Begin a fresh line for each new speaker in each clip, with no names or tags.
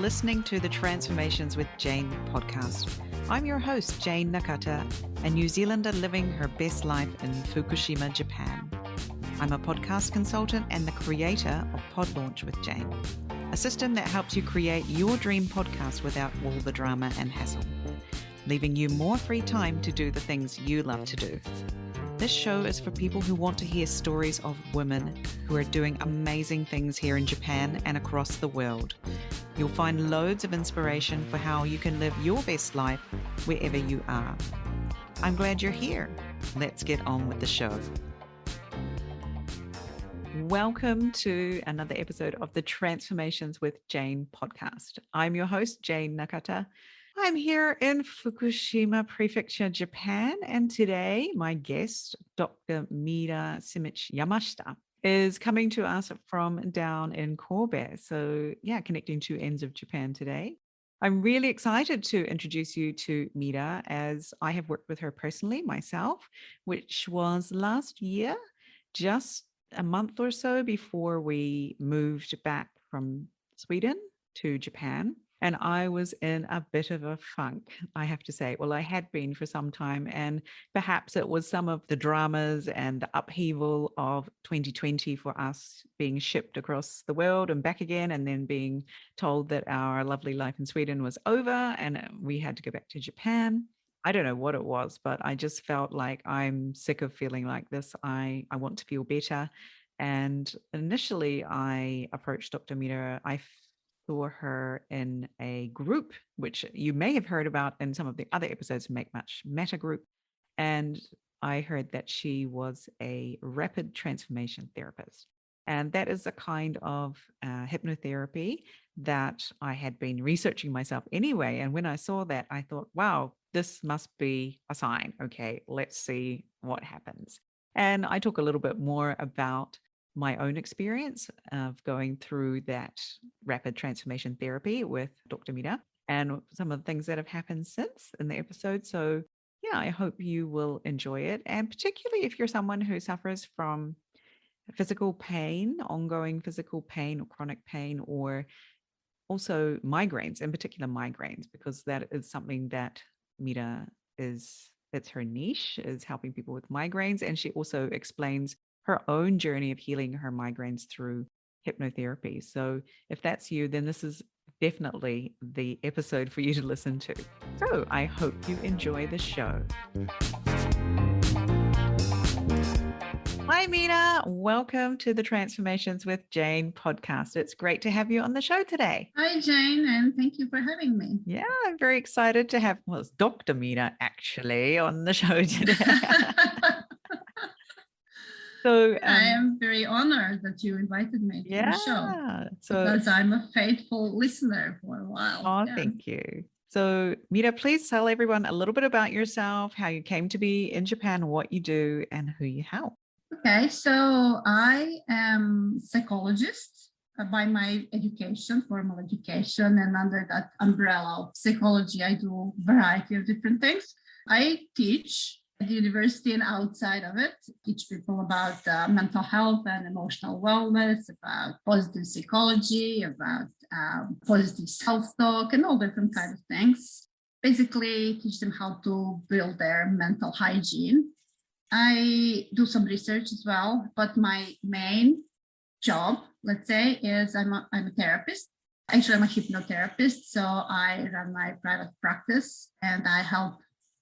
listening to the Transformations with Jayne podcast. I'm your host, Jayne Nakata, a New Zealander living her best life in Fukushima, Japan. I'm a podcast consultant and the creator of Pod Launch with Jayne, a system that helps you create your dream podcast without all the drama and hassle, leaving you more free time to do the things you love to do. This show is for people who want to hear stories of women who are doing amazing things here in Japan and across the world. You'll find loads of inspiration for how you can live your best life wherever you are. I'm glad you're here. Let's get on with the show. Welcome to another episode of the Transformations with Jayne podcast. I'm your host, Jayne Nakata. I'm here in Fukushima Prefecture, Japan, and today my guest, Dr. Mira Simic-Yamashita, is coming to us from down in Kobe. So connecting two ends of Japan today. I'm really excited to introduce you to Mira, as I have worked with her personally myself, which was last year, just a month or so before we moved back from Sweden to Japan. And I was in a bit of a funk, I have to say. Well, I had been for some time, and perhaps it was some of the dramas and the upheaval of 2020 for us being shipped across the world and back again, and then being told that our lovely life in Sweden was over and we had to go back to Japan. I don't know what it was, but I just felt like I'm sick of feeling like this. I want to feel better. And initially, I approached Dr. Mira. I saw her in a group, which you may have heard about in some of the other episodes, Make Much Matter group. And I heard that she was a rapid transformation therapist. And that is a kind of hypnotherapy that I had been researching myself anyway. And when I saw that, I thought, wow, this must be a sign. Okay, let's see what happens. And I talk a little bit more about my own experience of going through that rapid transformation therapy with Dr. Mira and some of the things that have happened since in the episode. So I hope you will enjoy it. And particularly if you're someone who suffers from physical pain, ongoing physical pain or chronic pain, or also migraines, in particular migraines, because that is something that Mira it's her niche, is helping people with migraines. And she also explains her own journey of healing her migraines through hypnotherapy. So if that's you, then this is definitely the episode for you to listen to. So I hope you enjoy the show. Hi, Mira. Welcome to the Transformations with Jayne podcast. It's great to have you on the show today.
Hi, Jayne, and thank you for having me.
Yeah, I'm very excited to have, it's Dr. Mira actually on the show today. So
I am very honored that you invited me to the show, because I'm a faithful listener for a while.
Oh, thank you. So Mira, please tell everyone a little bit about yourself, how you came to be in Japan, what you do, and who you help.
Okay, so I am psychologist by my education, formal education, and under that umbrella of psychology, I do a variety of different things. I teach at the university and outside of it, teach people about mental health and emotional wellness, about positive psychology, about positive self-talk, and all different kinds of things. Basically, teach them how to build their mental hygiene. I do some research as well, but my main job, let's say, is I'm a therapist. Actually, I'm a hypnotherapist, so I run my private practice and I help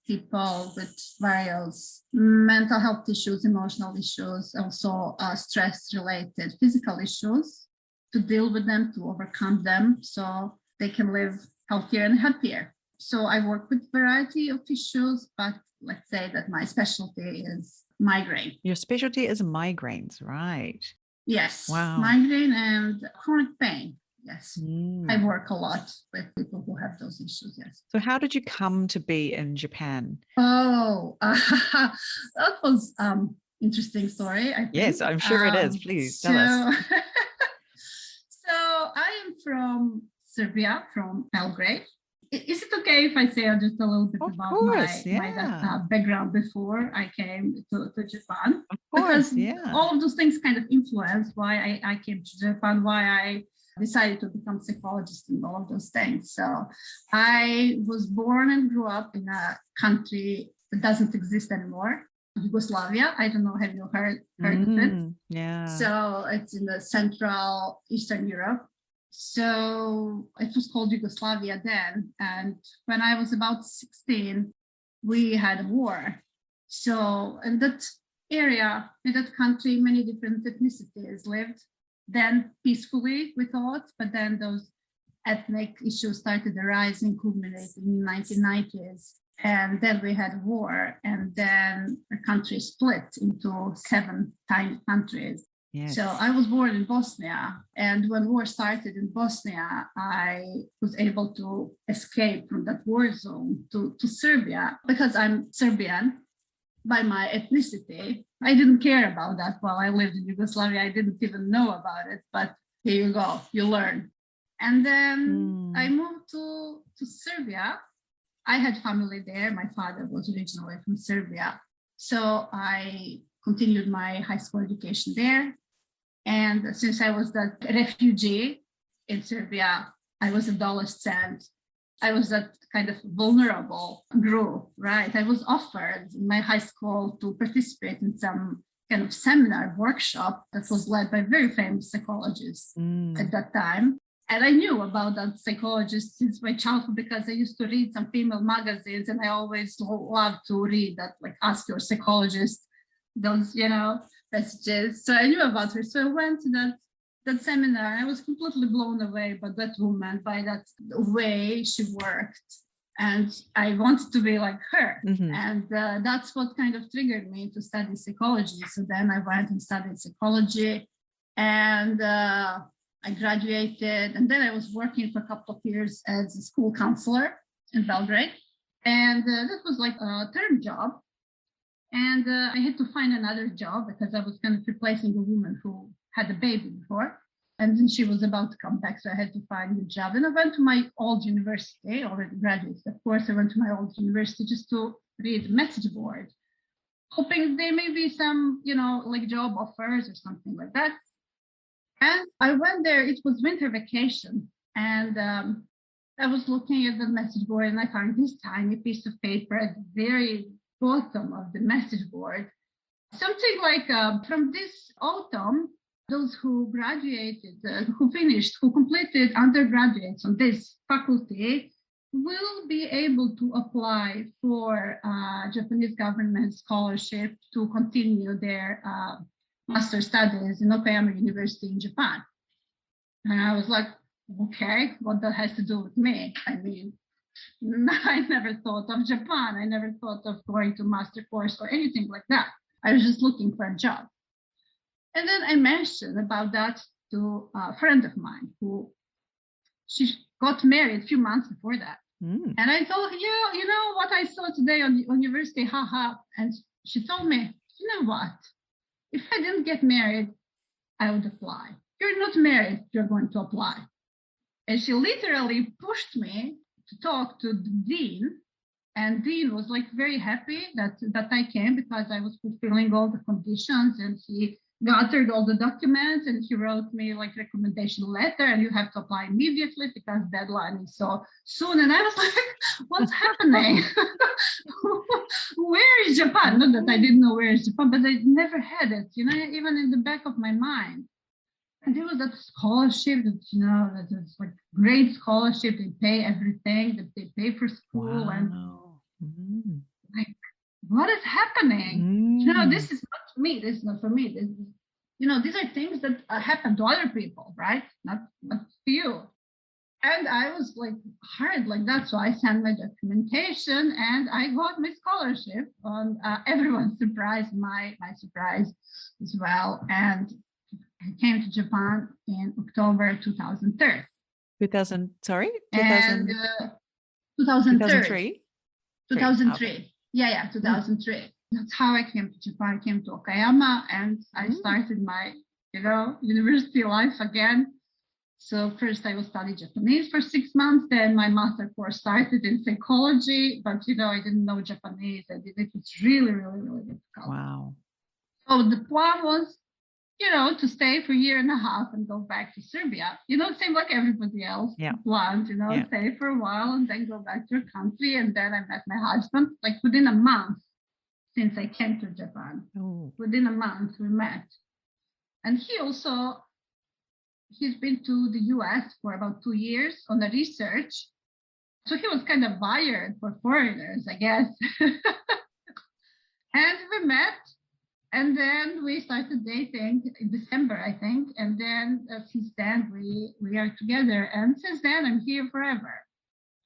people with various mental health issues, emotional issues, also stress-related physical issues, to deal with them, to overcome them, so they can live healthier and happier. So I work with a variety of issues, but let's say that my specialty is migraine.
Your specialty is migraines, right?
Yes.
Wow.
Migraine and chronic pain. Yes. I work a lot with people who have those issues. Yes.
So how did you come to be in Japan?
Oh, that was interesting story, I think.
Yes, I'm sure it is. Please tell us.
So I am from Serbia, from Belgrade. Is it okay if I say just a little bit about my background before I came to Japan?
Of course,
because all of those things kind of influence why I came to Japan, why I decided to become a psychologist and all of those things. So I was born and grew up in a country that doesn't exist anymore, Yugoslavia. I don't know, have you heard of it?
Yeah.
So it's in the Central Eastern Europe. So it was called Yugoslavia then. And when I was about 16, we had a war. So in that area, in that country, many different ethnicities lived. Then peacefully, we thought, but then those ethnic issues started arising, culminating in the 1990s. And then we had war, and then the country split into 7 tiny countries.
Yes.
So I was born in Bosnia, and when war started in Bosnia, I was able to escape from that war zone to Serbia because I'm Serbian by my ethnicity. I didn't care about that while I lived in Yugoslavia. I didn't even know about it, but here you go, you learn. And then I moved to Serbia. I had family there. My father was originally from Serbia. So I continued my high school education there. And since I was that refugee in Serbia, I was adolescent. I was that kind of vulnerable group, right? I was offered in my high school to participate in some kind of seminar workshop that was led by very famous psychologists at that time. And I knew about that psychologist since my childhood because I used to read some female magazines, and I always loved to read that, like, ask your psychologist, those, messages. So I knew about her. So I went to that seminar. I was completely blown away by that woman, by that way she worked. And I wanted to be like her. And that's what kind of triggered me to study psychology. So then I went and studied psychology, and I graduated, and then I was working for a couple of years as a school counselor in Belgrade. And that was like a term job. And I had to find another job because I was kind of replacing a woman who had a baby before. And then she was about to come back, so I had to find a job. And I went to my old university, already graduated. Of course, I went to my old university just to read the message board, hoping there may be some, like job offers or something like that. And I went there, it was winter vacation. And I was looking at the message board, and I found this tiny piece of paper at the very bottom of the message board. Something like from this autumn, those who graduated, who completed undergraduates on this faculty will be able to apply for Japanese government scholarship to continue their master studies in Okayama University in Japan. And I was like, okay, what that has to do with me? I mean, I never thought of Japan. I never thought of going to master course or anything like that. I was just looking for a job. And then I mentioned about that to a friend of mine who she got married a few months before that. And I told her, you know what I saw today on the university, haha. And she told me, you know what? If I didn't get married, I would apply. You're not married, you're going to apply. And she literally pushed me to talk to the dean. And dean was like very happy that I came because I was fulfilling all the conditions, and he gathered all the documents and he wrote me like recommendation letter, and you have to apply immediately because deadline is so soon. And I was like, what's happening? Where is Japan? Not that I didn't know where is Japan, but I never had it, even in the back of my mind. And there was that scholarship that, that was like great scholarship. They pay everything, that they pay for school.
Wow.
And like, what is happening? This is not me. This is not for me. This is, these are things that happen to other people, right? Not to you. And I was like hard like that. So I sent my documentation and I got my scholarship on everyone's surprise, my surprise as well. And I came to Japan in October 2003.
2000, sorry?
2000, 2003. 2003. Yeah, 2003. That's how I came to Japan. I came to Okayama and I started my, university life again. So first I was studying Japanese for 6 months. Then my master course started in psychology, but I didn't know Japanese. It was really, really, really difficult.
Wow.
So the plan was to stay for a year and a half and go back to Serbia. Same like everybody else planned, stay for a while and then go back to your country. And then I met my husband, like within a month since I came to Japan.
Oh.
Within a month we met. And he's been to the US for about 2 years on a research. So he was kind of wired for foreigners, I guess. And we met. And then we started dating in December, I think. And then since then we are together. And since then I'm here forever,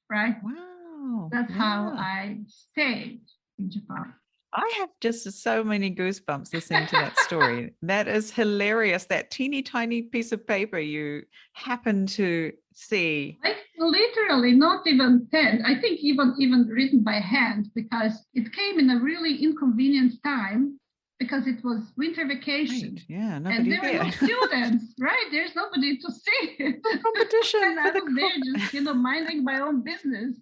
right?
Wow.
That's how I stayed in Japan.
I have just so many goosebumps listening to that story. That is hilarious. That teeny tiny piece of paper you happen to see.
Like literally not even pen. I think even written by hand, because it came in a really inconvenient time. Because it was winter vacation.
Right. Yeah,
and there were no students, right? There's nobody to see.
No competition.
And I was there just, minding my own business.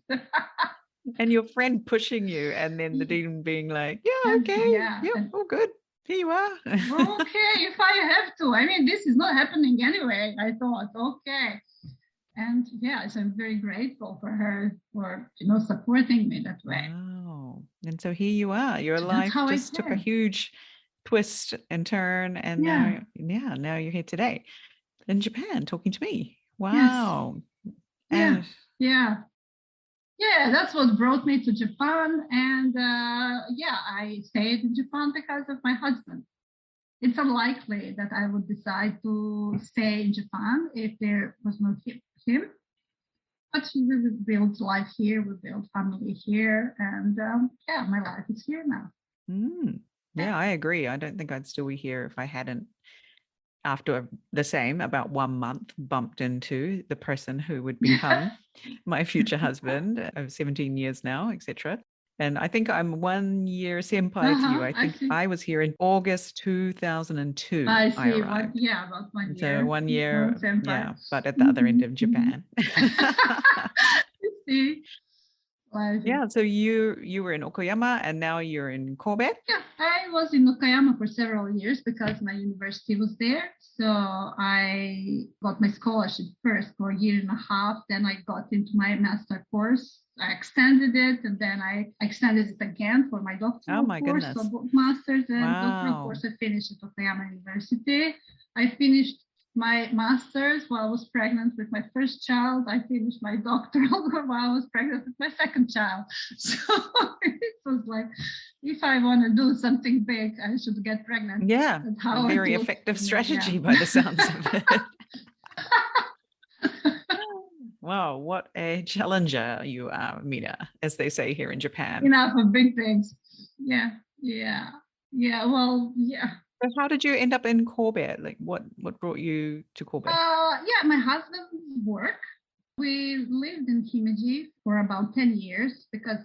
And your friend pushing you, and then the dean being like, yeah, okay, yeah, all good. Here you are.
Okay, if I have to. I mean, this is not happening anyway. I thought, okay. And so I'm very grateful for her for, supporting me that way.
Wow. And so here you are. Your life just took a huge twist and turn. And now you're here today in Japan talking to me. Wow.
Yes. Yeah, that's what brought me to Japan. And I stayed in Japan because of my husband. It's unlikely that I would decide to stay in Japan if there was no him. But we built life here, we built family here, and my life is here now.
Yeah, I agree. I don't think I'd still be here if I hadn't, after about 1 month, bumped into the person who would become my future husband of 17 years now, etc. And I think I'm 1 year senpai to you. I think I was here in August 2002.
I see.
About
1 year.
So 1 year, but at the other end of Japan.
See.
Yeah, so you were in Okayama and now you're in Kobe?
Yeah, I was in Okayama for several years because my university was there. So I got my scholarship first for a year and a half. Then I got into my master course. I extended it, and then I extended it again for my doctoral course.
Goodness.
So both master's and doctoral course I finished at Okayama University. I finished my master's while I was pregnant with my first child. I finished my doctoral while I was pregnant with my second child. So it was like, if I want to do something big, I should get pregnant.
Yeah, a very effective strategy by the sounds of it. Wow, what a challenger you are, Mira, as they say here in Japan.
Enough of big things. Yeah. Well, yeah.
So how did you end up in Kobe? Like what brought you to Kobe?
My husband's work. We lived in Himeji for about 10 years because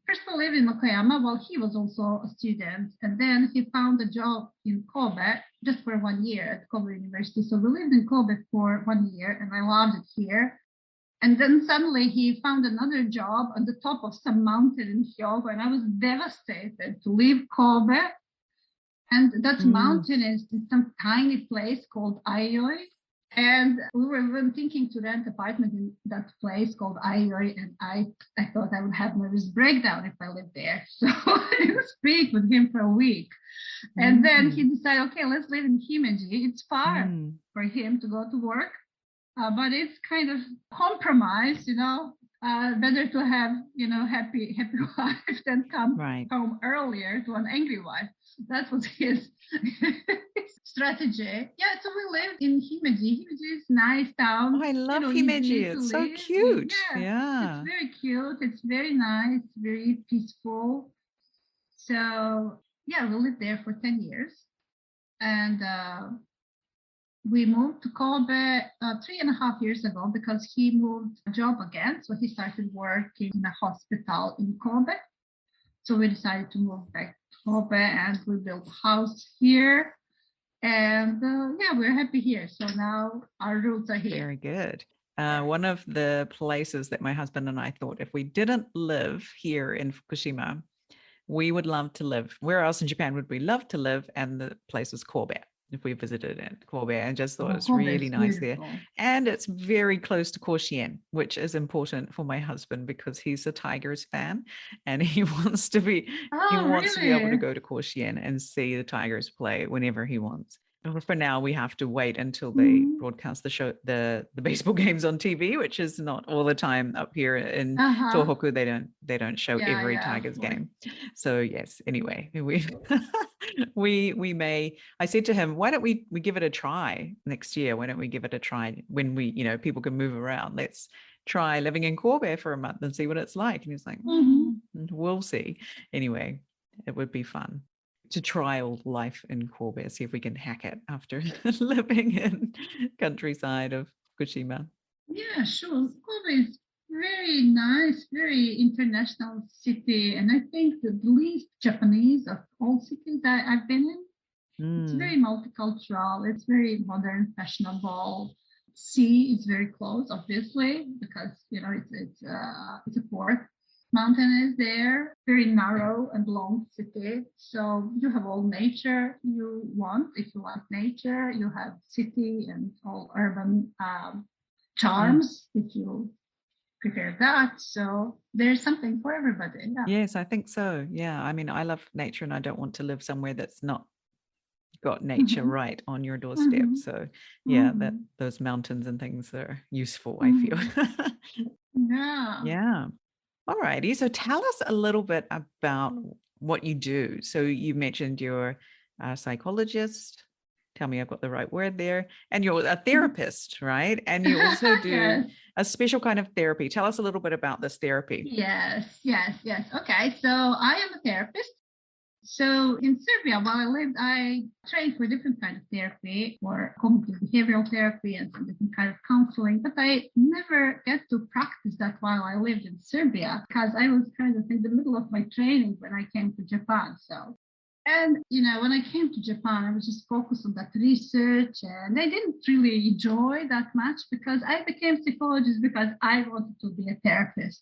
first we lived in Okayama while he was also a student. And then he found a job in Kobe just for 1 year at Kobe University. So we lived in Kobe for 1 year and I loved it here. And then suddenly he found another job on the top of some mountain in Hyogo. And I was devastated to leave Kobe. And that mountain is in some tiny place called Aioi. And we were even thinking to rent an apartment in that place called Aioi. And I thought I would have nervous breakdown if I lived there. So I didn't speak with him for a week. And then he decided, okay, let's live in Himeji. It's far for him to go to work. But it's kind of compromise, better to have, happy wife than come home earlier to an angry wife. That was his strategy. Yeah, so we lived in Himeji. Himeji is a nice town.
Oh, I love Himeji. It's so cute. Yeah.
It's very cute. It's very nice, very peaceful. So, we lived there for 10 years. And we moved to Kobe 3.5 years ago because he moved a job again. So he started working in a hospital in Kobe. So we decided to move back to Kobe and we built a house here. And we're happy here. So now our roots are here.
Very good. One of the places that my husband and I thought if we didn't live here in Fukushima, we would love to live. Where else in Japan would we love to live? And the place was Kobe. if we visited at Kobe, and just thought
Oh,
it's
Kobe
really
is
nice there.
beautiful.
And it's very close to Koshien, which is important for my husband because he's a Tigers fan and he wants to be
Oh,
able to
really?
go to Koshien and see the Tigers play whenever he wants. But for now, we have to wait until they
Mhm.
broadcast the baseball games on TV, which is not all the time up here in
Uh-huh.
Tohoku. They don't show
Yeah,
every
yeah, of
Tigers
course.
game. So yes, anyway, we may. I said to him, why don't we give it a try next year? Why don't we give it a try when we, people can move around? Let's try living in Kobe for a month and see what it's like. And he's like,
Mhm.
we'll see. Anyway, it would be fun to trial life in Kobe, see if we can hack it after living in countryside of Fukushima.
Yeah, sure. Kobe is very nice, very international city, and I think the least Japanese of all cities I've been in. It's very
Mm,
multicultural. It's very modern, fashionable. Sea is very close, obviously, because it's a port. Mountain is there, very narrow and long city. So you have all nature you want if you like nature. You have city and all urban
mm.
charms if you prefer that. So there's something for everybody. Yeah.
Yes, I think so. Yeah. I mean, I love nature and I don't want to live somewhere that's not got nature
Mm-hmm.
right on your doorstep.
Mm-hmm.
So yeah, that
Mm-hmm.
those mountains and things are useful, I feel.
Mm-hmm. Yeah.
Yeah. All righty. So tell us a little bit about what you do. So you mentioned you're a psychologist. Tell me I've got the right word there. And you're a therapist, right? And you also do
Yes.
a special kind of therapy. Tell us a little bit about this therapy.
Yes. Okay. So I am a therapist. So in Serbia, while I lived, I trained for different kind of therapy, for cognitive behavioral therapy and some different kind of counseling. But I never get to practice that while I lived in Serbia because I was kind of in the middle of my training when I came to Japan. So, and when I came to Japan, I was just focused on that research, and I didn't really enjoy that much because I became psychologist because I wanted to be a therapist.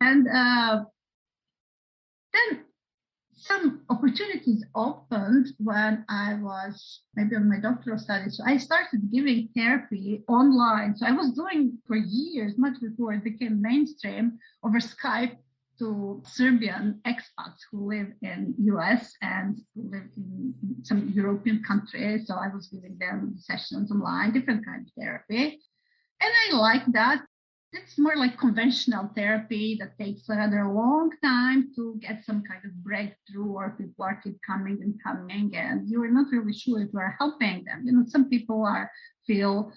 And then some opportunities opened when I was maybe on my doctoral studies. So I started giving therapy online. So I was doing for years, much before it became mainstream, over Skype to Serbian expats who live in US and who live in some European countries. So I was giving them sessions online, different kind of therapy. And I like that. It's more like conventional therapy that takes a rather long time to get some kind of breakthrough, or people are keep coming and coming, and you're not really sure if you're helping them. Some people feel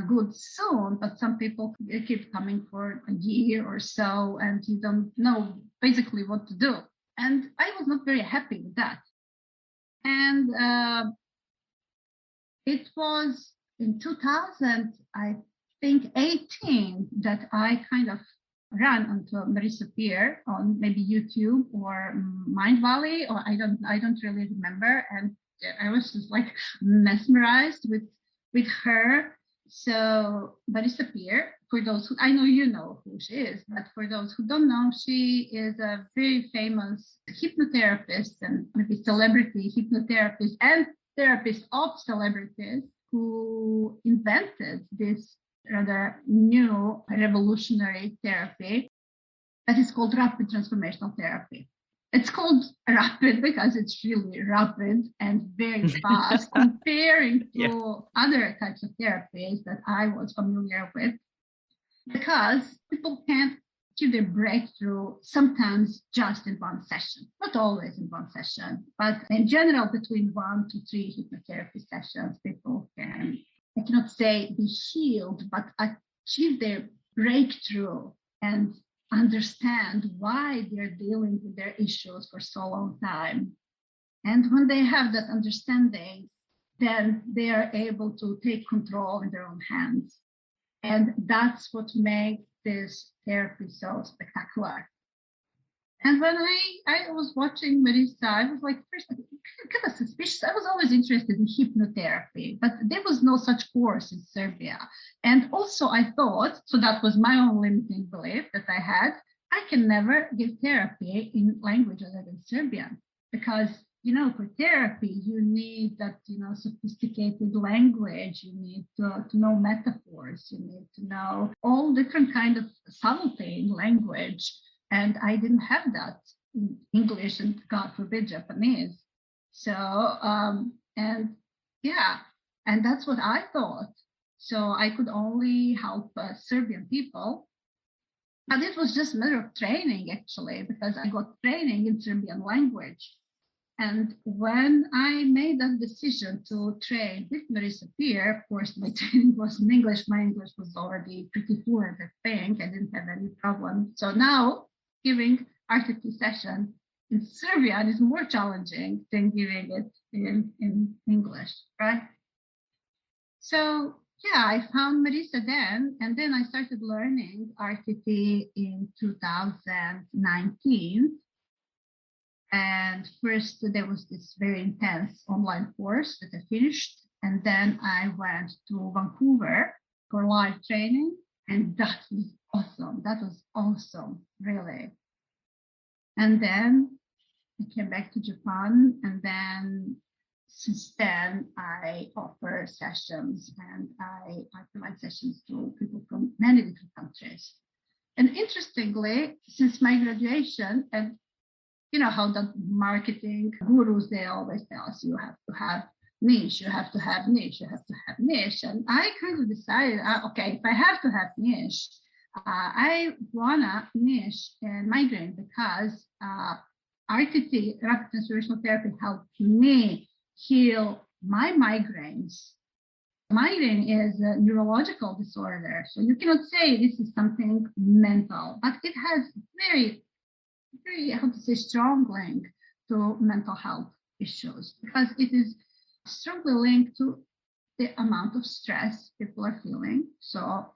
good soon, but some people keep coming for a year or so, and you don't know basically what to do. And I was not very happy with that. And it was in 2000, I think 18, that I kind of ran onto Marisa Peer on maybe YouTube or Mind Valley, or I don't really remember. And I was just like mesmerized with her. So Marisa Peer, for those who, I know you know who she is, but for those who don't know, she is a very famous hypnotherapist and maybe celebrity hypnotherapist and therapist of celebrities, who invented this rather new revolutionary therapy that is called Rapid Transformational Therapy. It's called rapid because it's really rapid and very fast comparing
Yeah.
to other types of therapies that I was familiar with, because people can't achieve their breakthrough sometimes just in one session, not always in one session, but in general, between 1 to 3 hypnotherapy sessions, people can, I cannot say be healed, but achieve their breakthrough and understand why they're dealing with their issues for so long time. And when they have that understanding, then they are able to take control in their own hands. And that's what makes this therapy so spectacular. And when I was watching Marisa, I was like, first, kind of suspicious. I was always interested in hypnotherapy, but there was no such course in Serbia. And also I thought, so that was my own limiting belief that I had, I can never give therapy in language other than Serbian, because for therapy, you need that, sophisticated language. You need to know metaphors. You need to know all different kind of subtlety in language. And I didn't have that in English and, God forbid, Japanese. So, and that's what I thought. So I could only help Serbian people. But it was just a matter of training, actually, because I got training in Serbian language. And when I made that decision to train with Mira Simic-Yamashita, of course, my training was in English. My English was already pretty fluent, I think. I didn't have any problem. So now giving RTT session in Serbian is more challenging than giving it in English, right? So yeah, I found Marisa then, and then I started learning RTT in 2019. And first there was this very intense online course that I finished. And then I went to Vancouver for live training. And that was awesome. That was awesome, really. And then I came back to Japan. And then since then, I offer sessions and I provide sessions to people from many different countries. And interestingly, since my graduation, and you know how the marketing gurus, they always tell us you have to have niche, you have to have niche, you have to have niche. And I kind of decided, okay, if I have to have niche, I wanna niche in migraine because RTT, Rapid Transformational Therapy, helped me heal my migraines. Migraine is a neurological disorder, so you cannot say this is something mental, but it has very, how to say, strong link to mental health issues because it is strongly linked to the amount of stress people are feeling. So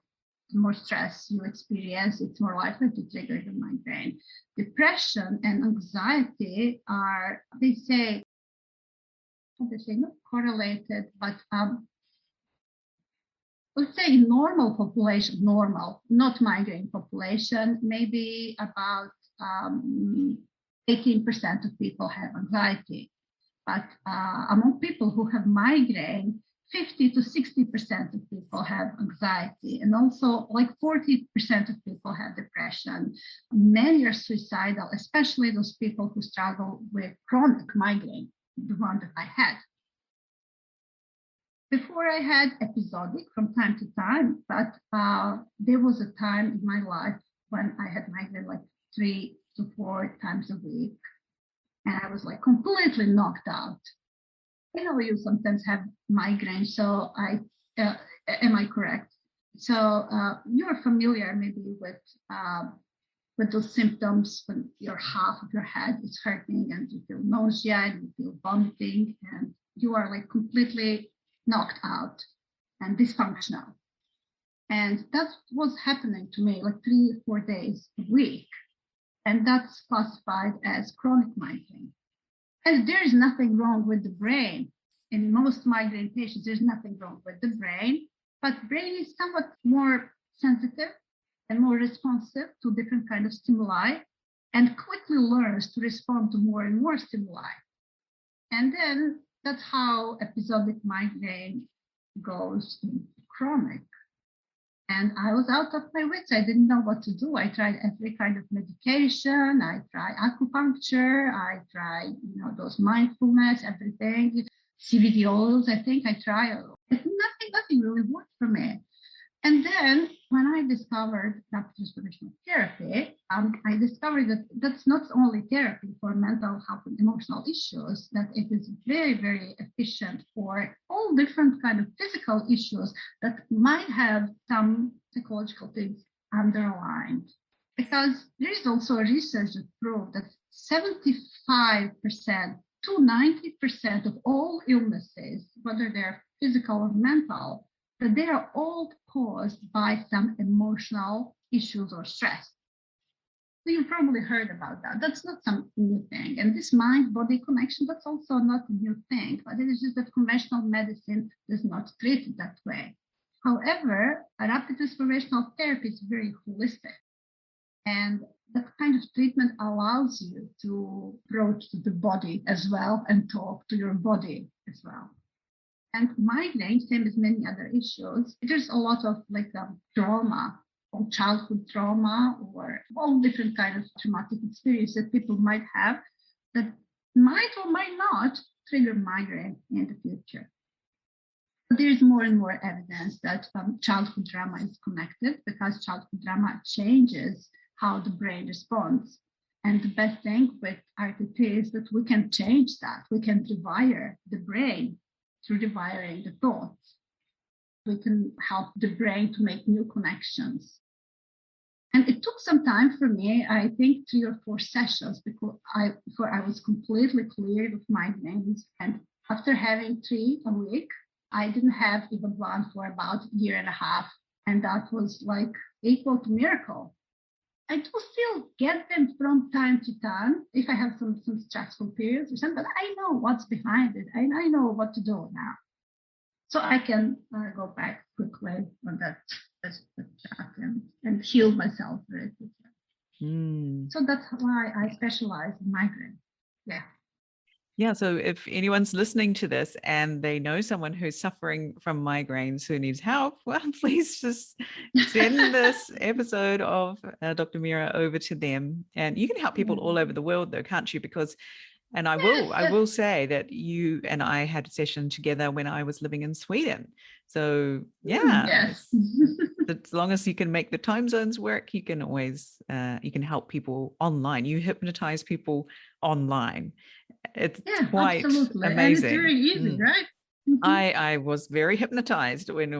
the more stress you experience, it's more likely to trigger the migraine. Depression and anxiety are, they say, not correlated, but let's say normal population, normal, not migraine population, maybe about 18% of people have anxiety. But among people who have migraine, 50 to 60% of people have anxiety. And also like 40% of people have depression. Many are suicidal, especially those people who struggle with chronic migraine, the one that I had. Before I had episodic from time to time, but there was a time in my life when I had migraine like 3 to 4 times a week. And I was like completely knocked out. You know, you sometimes have migraine, so am I correct? So you're familiar maybe with those symptoms when your half of your head is hurting and you feel nausea and you feel vomiting and you are like completely knocked out and dysfunctional. And that was happening to me like 3 or 4 days a week. And that's classified as chronic migraine. And there is nothing wrong with the brain. In most migraine patients, there's nothing wrong with the brain, but the brain is somewhat more sensitive and more responsive to different kinds of stimuli and quickly learns to respond to more and more stimuli. And then that's how episodic migraine goes into chronic. And I was out of my wits. I didn't know what to do. I tried every kind of medication. I tried acupuncture. I tried, those mindfulness, everything. CBD oils, I think I tried. Nothing really worked for me. And then when I discovered Rapid Transformational Therapy, I discovered that that's not only therapy for mental health and emotional issues, that it is very, very efficient for all different kind of physical issues that might have some psychological things underlined. Because there is also research that proved that 75% to 90% of all illnesses, whether they're physical or mental, that they are all caused by some emotional issues or stress. So you've probably heard about that. That's not some new thing. And this mind-body connection, that's also not a new thing, but it is just that conventional medicine does not treat it that way. However, a rapid transformational therapy is very holistic. And that kind of treatment allows you to approach the body as well and talk to your body as well. And migraine, same as many other issues, there's a lot of trauma, or childhood trauma, or all different kind of traumatic experience that people might have that might or might not trigger migraine in the future. But there's more and more evidence that childhood trauma is connected, because childhood trauma changes how the brain responds. And the best thing with RTT is that we can change that. We can rewire the brain through rewiring the thoughts. We can help the brain to make new connections. And it took some time for me, I think 3 or 4 sessions before I was completely cleared of migraines. And after having 3 a week, I didn't have even one for about a year and a half. And that was like equal to miracle. I do still get them from time to time if I have some stressful periods or something, but I know what's behind it. I know what to do now. So I can go back quickly on that chat and heal myself very quickly. So that's why I specialize in migraine. Yeah.
Yeah. So if anyone's listening to this and they know someone who's suffering from migraines who needs help, well, please just send this episode of Dr. Mira over to them. And you can help people all over the world, though, can't you? Because, and I will say that you and I had a session together when I was living in Sweden. So yeah, as long as you can make the time zones work, you can always, you can help people online. You hypnotize people online. It's quite amazing.
And it's very easy, right?
I was very hypnotized when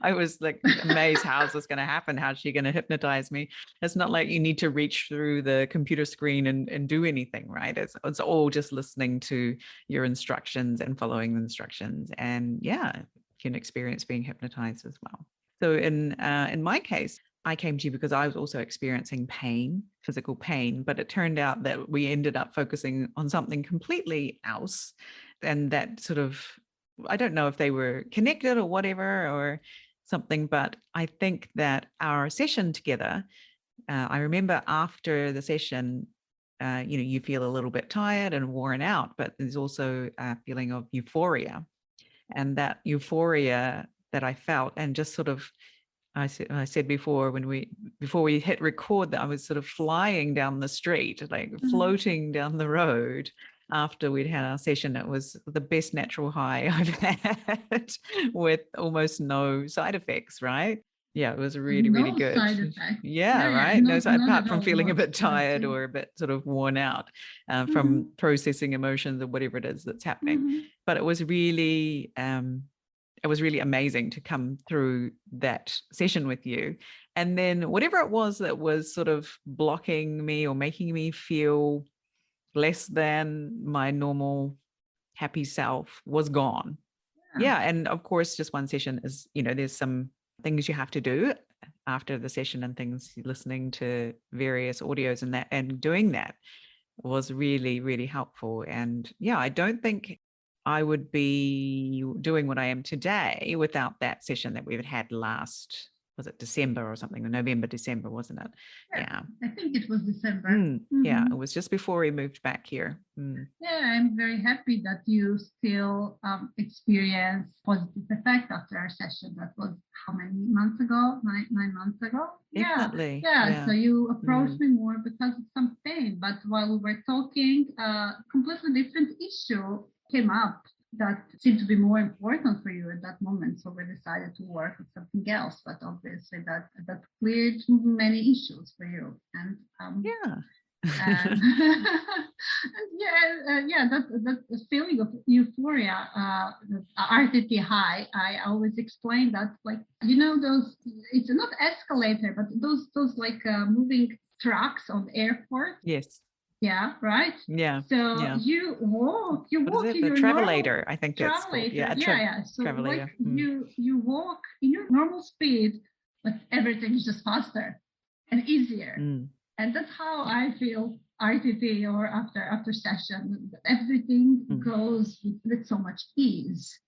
I was like amazed how is this going to happen? How's she going to hypnotize me? It's not like you need to reach through the computer screen and do anything, right? It's all just listening to your instructions and following the instructions. And yeah, you can experience being hypnotized as well. So in my case, I came to you because I was also experiencing pain, physical pain, but it turned out that we ended up focusing on something completely else. And that sort of, I don't know if they were connected or whatever or something, but I think that our session together, I remember after the session, you feel a little bit tired and worn out, but there's also a feeling of euphoria. And that euphoria that I felt, and just sort of, I said before before we hit record that I was sort of flying down the street, like floating down the road after we'd had our session. It was the best natural high I've had with almost no side effects, right? Yeah, it was really, really good.
Side effects.
Yeah, right. No side, apart from feeling a bit tired or a bit sort of worn out from processing emotions or whatever it is that's happening. But it was really amazing to come through that session with you. And then whatever it was that was sort of blocking me or making me feel less than my normal happy self was gone. Yeah. And of course, just one session is, there's some things you have to do after the session and things, listening to various audios and that, and doing that was really, really helpful. And yeah, I don't think I would be doing what I am today without that session that we've had last, was it December or something? November, December, wasn't it?
Yeah. I think it was December.
Yeah, it was just before we moved back here.
Yeah, I'm very happy that you still experience positive effect after our session. That was how many months ago? 9 months ago?
Definitely.
Yeah. So you approached me more because of some pain. But while we were talking, a completely different issue came up that seemed to be more important for you at that moment. So we decided to work with something else, but obviously that cleared many issues for you. And that feeling of euphoria, the RTT high, I always explain that, like, those, it's not escalator, but those like moving trucks on the airport.
Yes.
Yeah, right.
Yeah.
So you walk in
your travelator, I think that's called.
Yeah. So like you walk in your normal speed, but everything is just faster and easier. And that's how I feel RTT or after session. Everything goes with so much ease,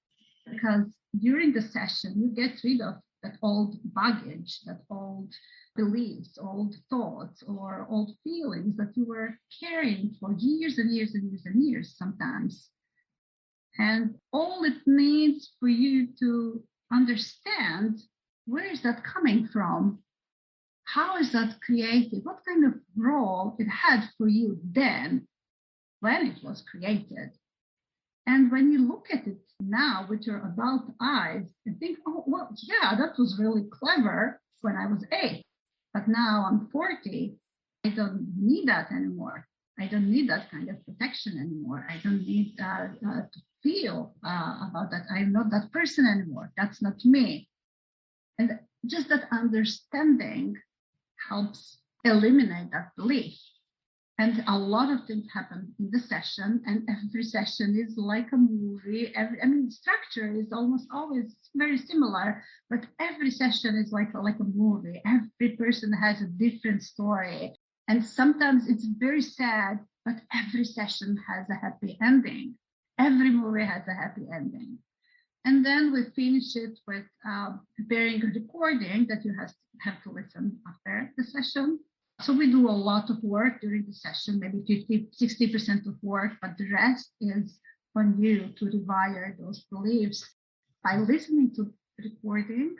because during the session you get rid of that old baggage, that old beliefs, old thoughts, or old feelings that you were carrying for years and years and years and years sometimes. And all it needs for you to understand, where is that coming from? How is that created? What kind of role it had for you then when it was created? And when you look at it now with your adult eyes and think, oh, well, yeah, that was really clever when I was 8. But now I'm 40. I don't need that anymore. I don't need that kind of protection anymore. I don't need to feel about that. I'm not that person anymore. That's not me. And just that understanding helps eliminate that belief. And a lot of things happen in the session, and every session is like a movie. The structure is almost always very similar, but every session is like a movie. Every person has a different story. And sometimes it's very sad, but every session has a happy ending. Every movie has a happy ending. And then we finish it with preparing a recording that you have to listen after the session. So we do a lot of work during the session, maybe 60% of work, but the rest is on you to rewire those beliefs by listening to the recording,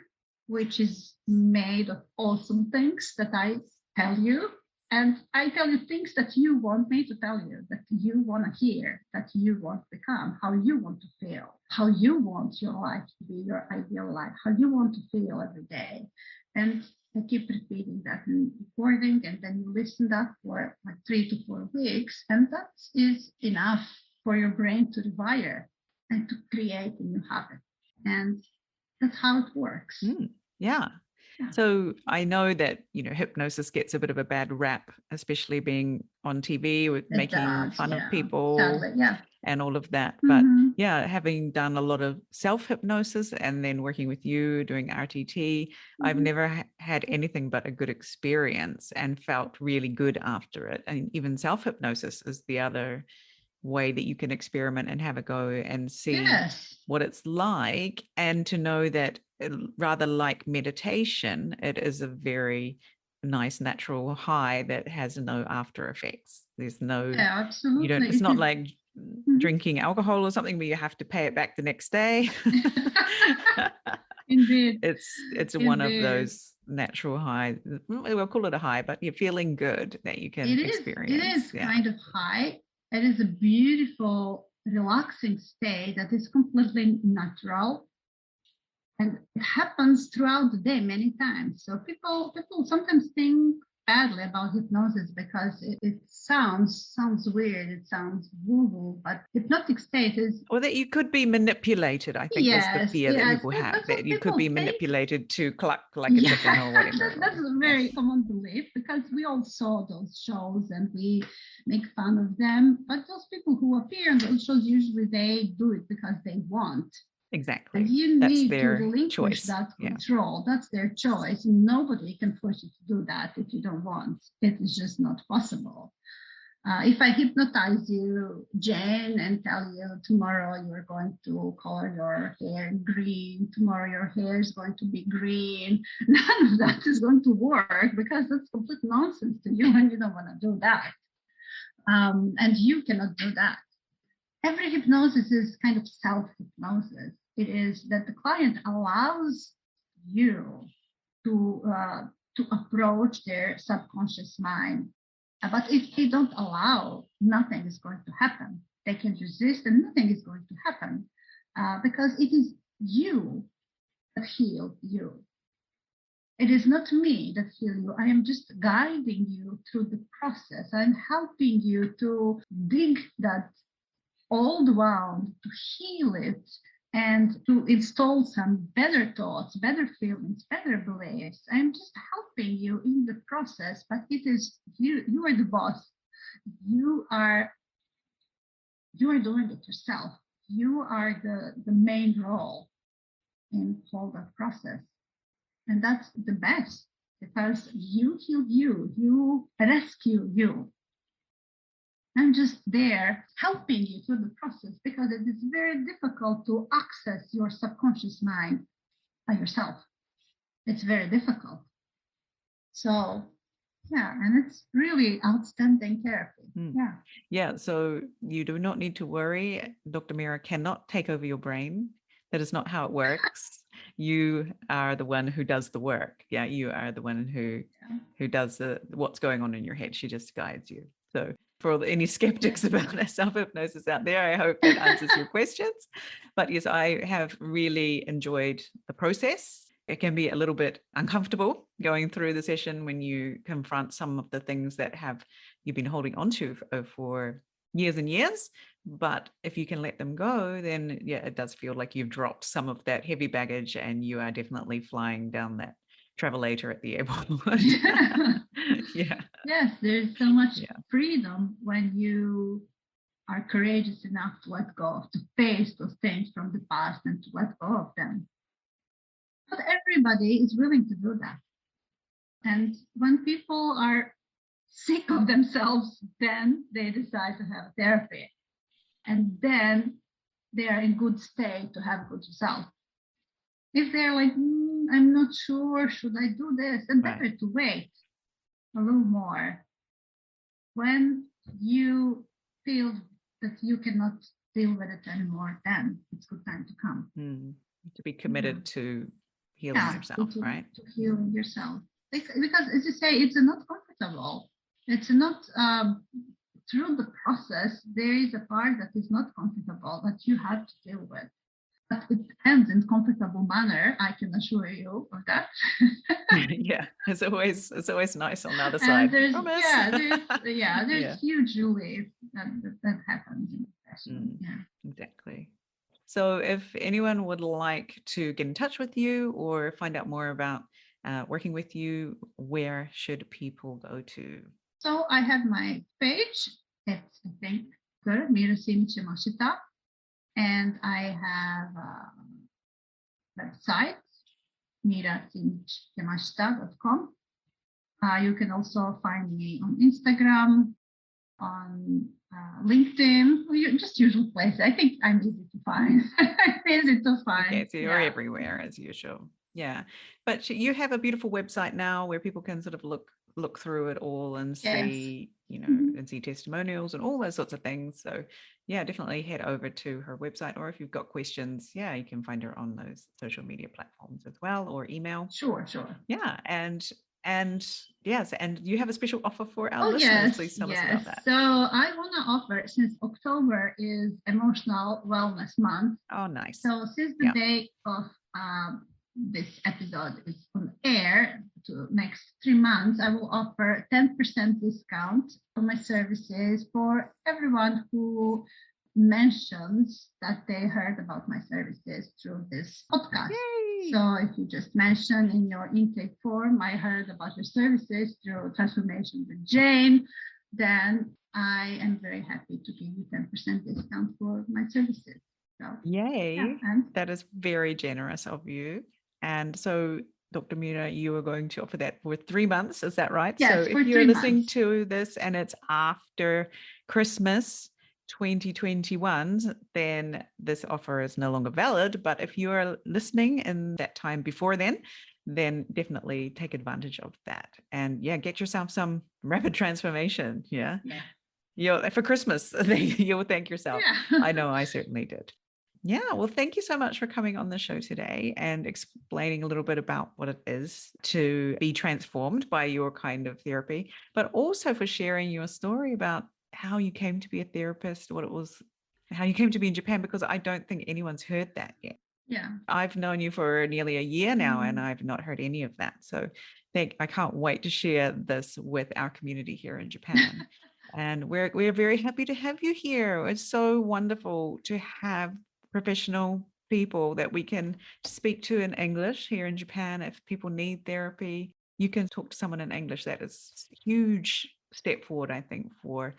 which is made of awesome things that I tell you. And I tell you things that you want me to tell you, that you want to hear, that you want to become, how you want to feel, how you want your life to be your ideal life, how you want to feel every day. And I keep repeating that in recording, and then you listen to that for like 3 to 4 weeks, and that is enough for your brain to rewire and to create a new habit. And that's how it works.
Yeah. So I know that, hypnosis gets a bit of a bad rap, especially being on TV with making fun of people.
Sadly,
and all of that. But having done a lot of self-hypnosis and then working with you doing RTT, I've never had anything but a good experience and felt really good after it. And even self-hypnosis is the other way that you can experiment and have a go and see what it's like, and to know that rather like meditation, it is a very nice natural high that has no after effects. There's no,
absolutely.
It's not like drinking alcohol or something where you have to pay it back the next day.
Indeed.
It's one of those natural highs. We'll call it a high, but you're feeling good that you can experience.
It is kind of high. It is a beautiful, relaxing state that is completely natural. And it happens throughout the day many times. So people sometimes think badly about hypnosis because it sounds weird, it sounds woo-woo, but hypnotic state is...
Or that you could be manipulated, I think is the fear that people have, that you could be manipulated to cluck like a chicken or whatever.
That's a very common belief, because we all saw those shows and we make fun of them. But those people who appear on those shows, usually they do it because they want.
Exactly.
And you need to relinquish that control. That's their choice. Nobody can force you to do that if you don't want. It is just not possible. If I hypnotize you, Jayne, and tell you tomorrow you're going to color your hair green, tomorrow your hair is going to be green, none of that is going to work, because that's complete nonsense to you and you don't want to do that. And you cannot do that. Every hypnosis is kind of self-hypnosis. It is that the client allows you to approach their subconscious mind. But if they don't allow, nothing is going to happen. They can resist and nothing is going to happen, because it is you that healed you. It is not me that healed you. I am just guiding you through the process. I'm helping you to dig that old wound, to heal it, and to install some better thoughts, better feelings, better beliefs. I'm just helping you in the process, but it is you are the boss. You are doing it yourself. You are the main role in all that process. And that's the best, because you heal you rescue you. I'm just there helping you through the process, because it is very difficult to access your subconscious mind by yourself. it's very difficult. So, yeah, and it's really outstanding therapy. Yeah.
Yeah. So you do not need to worry. Dr. Mira cannot take over your brain. That is not how it works. You are the one who does the work. Yeah. You are the one who does what's going on in your head. She just guides you. So for any skeptics about self-hypnosis out there, I hope that answers your questions. But yes, I have really enjoyed the process. It can be a little bit uncomfortable going through the session when you confront some of the things that you've been holding on to for years and years. But if you can let them go, then yeah, it does feel like you've dropped some of that heavy baggage and you are definitely flying down that travelator at the airport. Yeah.
Yes, there's so much freedom when you are courageous enough to let go, to face those things from the past and to let go of them. But everybody is willing to do that. And when people are sick of themselves, then they decide to have therapy. And then they are in good state to have good results. If they're like, I'm not sure, should I do this? Then better to wait a little more. When you feel that you cannot deal with it anymore, then it's good time to come.
To be committed to healing yourself, right?
To healing yourself. Because as you say, it's not comfortable. It's not through the process, there is a part that is not comfortable that you have to deal with. But it ends in comfortable manner, I can assure you of that.
Yeah, it's always nice on the other side.
There's huge relief that happens in the session.
Exactly. So if anyone would like to get in touch with you or find out more about working with you, where should people go to?
So I have my page. It's, I think, Mira Simic-Yamashita. And I have a website, mirasimicYamashita.com. You can also find me on Instagram, on LinkedIn, just usual places. I think I'm easy to find.
Okay, so you're everywhere as usual. Yeah, but you have a beautiful website now where people can sort of look through it all and see, and see testimonials and all those sorts of things. So yeah, definitely head over to her website, or if you've got questions, you can find her on those social media platforms as well, or email.
Sure.
Yeah, and yes, and you have a special offer for our listeners. Please tell us about that.
So I want to offer, since October is Emotional Wellness Month.
Oh, nice.
So since the day of this episode is on air to next 3 months, I will offer 10% discount on my services for everyone who mentions that they heard about my services through this podcast.
Yay!
So if you just mention in your intake form, I heard about your services through Transformation with Jayne, then I am very happy to give you 10% discount for my services. So,
yay! That is very generous of you. And so, Dr. Mira, you are going to offer that for 3 months, is that right?
Yes,
so if you're listening to this and it's after Christmas 2021, then this offer is no longer valid. But if you are listening in that time before then definitely take advantage of that. And get yourself some rapid transformation. For Christmas, you'll thank yourself. I know I certainly did. Yeah, well, thank you so much for coming on the show today and explaining a little bit about what it is to be transformed by your kind of therapy, but also for sharing your story about how you came to be a therapist, what it was, how you came to be in Japan, because I don't think anyone's heard that yet.
Yeah.
I've known you for nearly a year now, and I've not heard any of that. So I can't wait to share this with our community here in Japan. And we're very happy to have you here. It's so wonderful to have professional people that we can speak to in English here in Japan. If people need therapy, you can talk to someone in English. That is a huge step forward, I think, for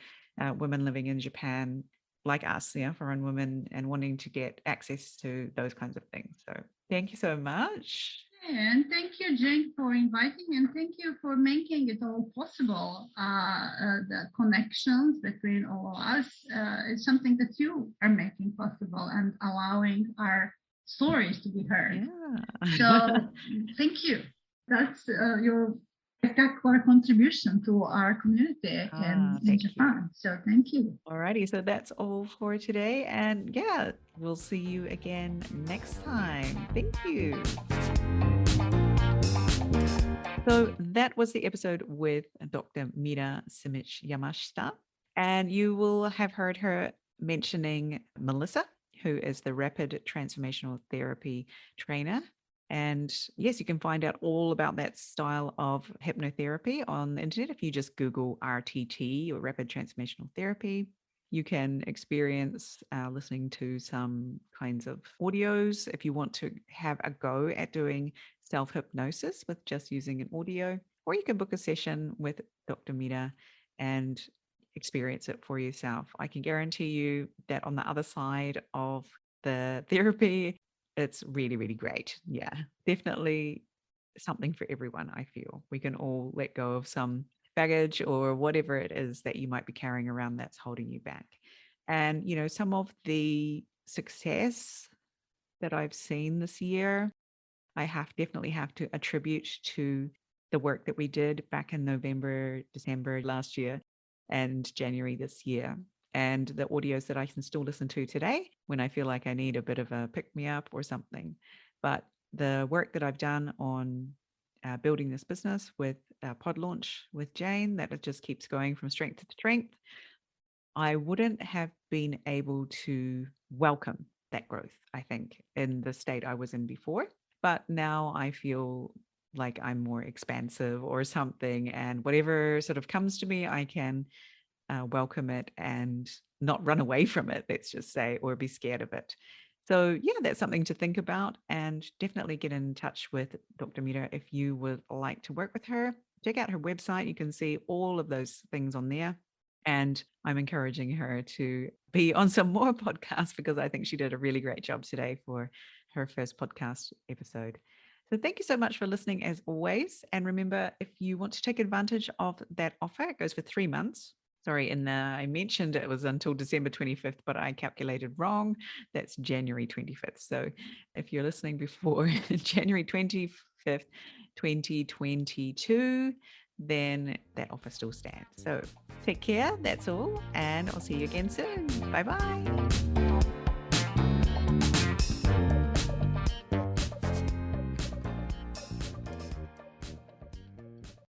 women living in Japan like us, foreign women, and wanting to get access to those kinds of things. So thank you so much.
And thank you, Jayne, for inviting me, and thank you for making it all possible. The connections between all of us is something that you are making possible and allowing our stories to be heard.
Yeah.
So thank you. That's your spectacular contribution to our community in
Thank
Japan. So thank you.
Alrighty, so that's all for today. And yeah, we'll see you again next time. Thank you. So that was the episode with Dr. Mira Simic-Yamashita. And you will have heard her mentioning Melissa, who is the Rapid Transformational Therapy trainer. And yes, you can find out all about that style of hypnotherapy on the internet. If you just Google RTT or Rapid Transformational Therapy, you can experience listening to some kinds of audios. If you want to have a go at doing self-hypnosis with just using an audio, or you can book a session with Dr. Mira and experience it for yourself. I can guarantee you that on the other side of the therapy, it's really, really great. Yeah, definitely something for everyone, I feel. We can all let go of some baggage or whatever it is that you might be carrying around that's holding you back. And, you know, some of the success that I've seen this year, I definitely have to attribute to the work that we did back in November, December last year and January this year. And the audios that I can still listen to today when I feel like I need a bit of a pick me up or something. But the work that I've done on building this business with pod launch with Jayne, that it just keeps going from strength to strength, I wouldn't have been able to welcome that growth, I think, in the state I was in before. But now I feel like I'm more expansive or something, and whatever sort of comes to me, I can welcome it and not run away from it, let's just say, or be scared of it. So yeah, that's something to think about, and definitely get in touch with Dr. Mira if you would like to work with her. Check out her website. You can see all of those things on there. And I'm encouraging her to be on some more podcasts because I think she did a really great job today for her first podcast episode. So thank you so much for listening as always. And remember, if you want to take advantage of that offer, it goes for 3 months. Sorry, I mentioned it was until December 25th, but I calculated wrong. That's January 25th. So if you're listening before January 25th, 2022, then that offer still stands. So take care. That's all. And I'll see you again soon. Bye-bye.